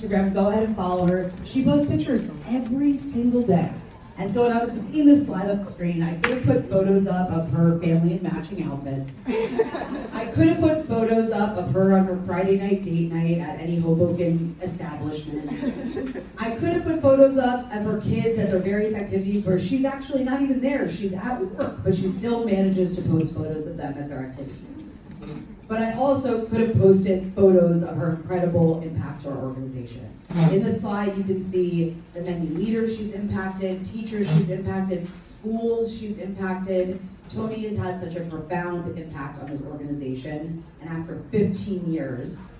Instagram, go ahead and follow her. She posts pictures every single day. And so when I was making this slide up screen, I could have put photos up of her family in matching outfits. I could have put photos up of her on her Friday night date night at any Hoboken establishment. I could have put photos up of her kids at their various activities where she's actually not even there. She's at work, but she still manages to post photos of them at their activities. But I also could have posted photos of her incredible impact to our organization. In the slide, you can see the many leaders she's impacted, teachers she's impacted, schools she's impacted. Tony has had such a profound impact on this organization, and after 15 years,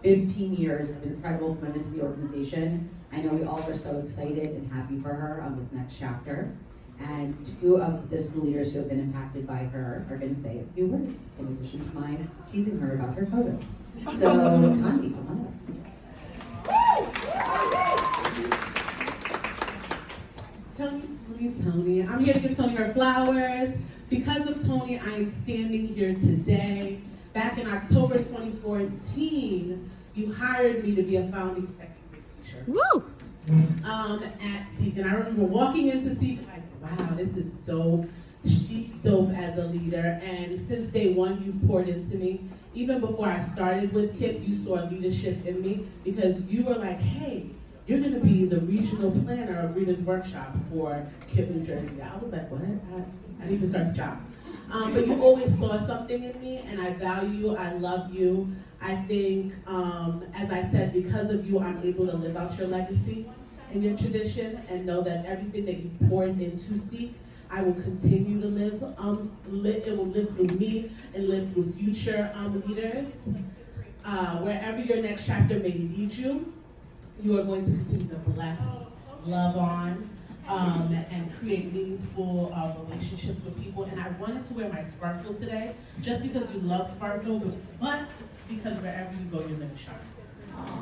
15 years of incredible commitment to the organization, I know we all are so excited and happy for her on this next chapter. And two of the school leaders who have been impacted by her are going to say a few words, in addition to my teasing her about her photos. So, Connie, come on up. Tony. I'm here to give Tony her flowers. Because of Tony, I am standing here today. Back in October 2014, you hired me to be a founding second grade teacher. Woo! At Seek. And I remember walking into Seek, like, wow, this is dope. She's dope as a leader. And since day one, you've poured into me. Even before I started with KIPP, you saw leadership in me because you were like, hey, you're going to be the regional planner of Reader's Workshop for KIPP New Jersey. I was like, what? I need to start the job. But you always saw something in me, and I value you. I love you. I think, as I said, because of you, I'm able to live out your legacy and your tradition and know that everything that you poured into Seek, I will continue to live. It will live through me and live through future leaders. Wherever your next chapter may lead you, you are going to continue to bless, love on, and create meaningful relationships with people. And I wanted to wear my sparkle today, just because you love sparkle, but because wherever you go, you're going to shine.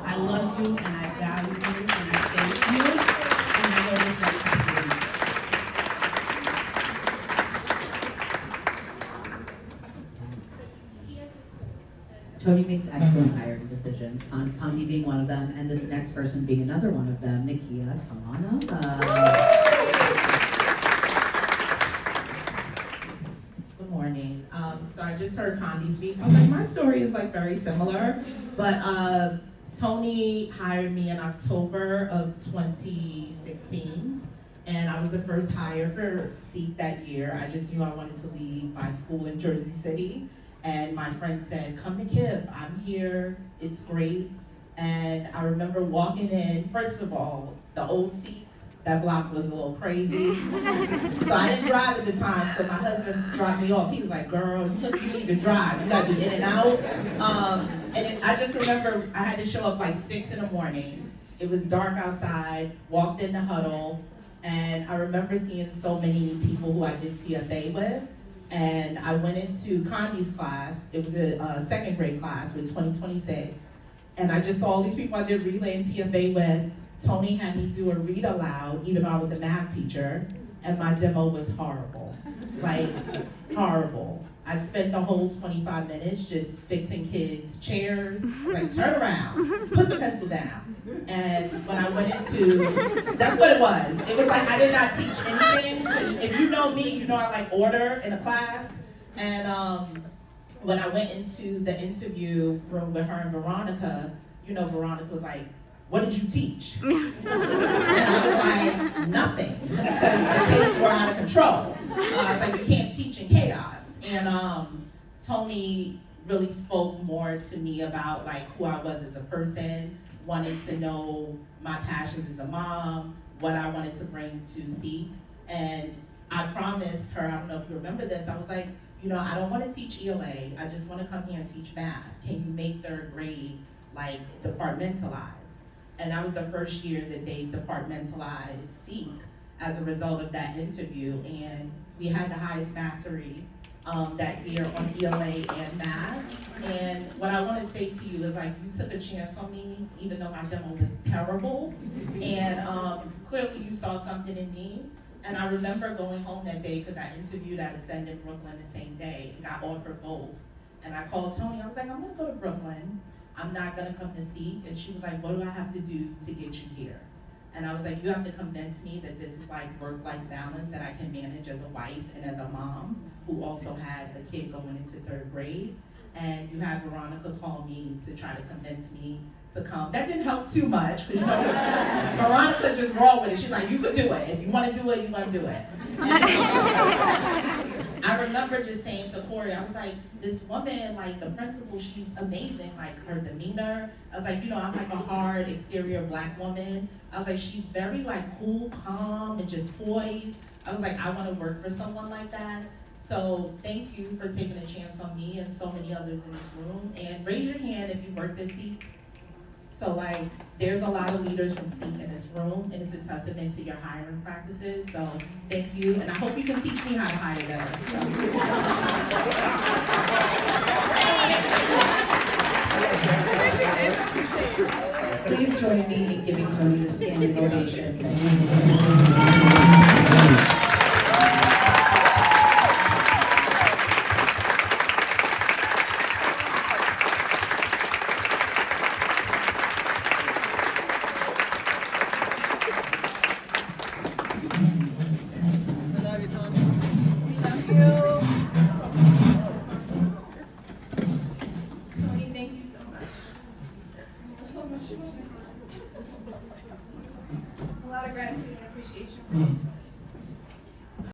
I love you, and I value you, and I thank you, and I know this next chapter will be. Tony makes excellent hiring decisions, Condi being one of them, and this next person being another one of them. Nakia, come on up. Good morning. So I just heard Condi speak. I was like, my story is like very similar, but Tony hired me in October of 2016, and I was the first hire for Seek that year. I just knew I wanted to leave my school in Jersey City. And my friend said, come to KIPP, I'm here, it's great. And I remember walking in, first of all, the old Seek, that block was a little crazy. So I didn't drive at the time, so my husband dropped me off. He was like, girl, you need to drive, you gotta be in and out. I just remember I had to show up like 6 in the morning. It was dark outside, walked in the huddle, and I remember seeing so many people who I did CFA with. And I went into Condi's class. It was a second grade class with 2026. And I just saw all these people I did relay and TFA with. Tony had me do a read aloud, even though I was a math teacher. And my demo was horrible, like horrible. I spent the whole 25 minutes just fixing kids' chairs. Like, turn around, put the pencil down. And when I went into, that's what it was. It was like I did not teach anything. Because if you know me, you know I like order in a class. And when I went into the interview room with her and Veronica, you know, Veronica was like, what did you teach? And I was like, nothing, because the kids were out of control. I was like, you can't teach in chaos. And Tony really spoke more to me about like who I was as a person, wanted to know my passions as a mom, what I wanted to bring to Seek. And I promised her, I don't know if you remember this, I was like, you know, I don't want to teach ELA, I just want to come here and teach math. Can you make third grade like departmentalized? And that was the first year that they departmentalized Seek as a result of that interview. And we had the highest mastery that year on ELA and math. And what I want to say to you is like, you took a chance on me, even though my demo was terrible. And clearly you saw something in me. And I remember going home that day because I interviewed at Ascend in Brooklyn the same day and got offered both. And I called Tony, I was like, I'm gonna go to Brooklyn. I'm not gonna come to Seek. And she was like, what do I have to do to get you here? And I was like, you have to convince me that this is like work-life balance that I can manage as a wife and as a mom who also had a kid going into 3rd grade. And you had Veronica call me to try to convince me to come. That didn't help too much, because you know, Veronica just rolled with it. She's like, you could do it. If you want to do it, you're going to do it. I remember just saying to Corey, I was like, this woman, like the principal, she's amazing, like her demeanor. I was like, you know, I'm like a hard exterior Black woman. I was like, she's very like cool, calm, and just poised. I was like, I want to work for someone like that. So thank you for taking a chance on me and so many others in this room. And raise your hand if you work this Seek. So like, there's a lot of leaders from Seek in this room, and it's a testament to your hiring practices. So thank you, and I hope you can teach me how to hire better. So. Please join me in giving Tony the standing ovation. Tony, thank you so much. A lot of gratitude and appreciation for you.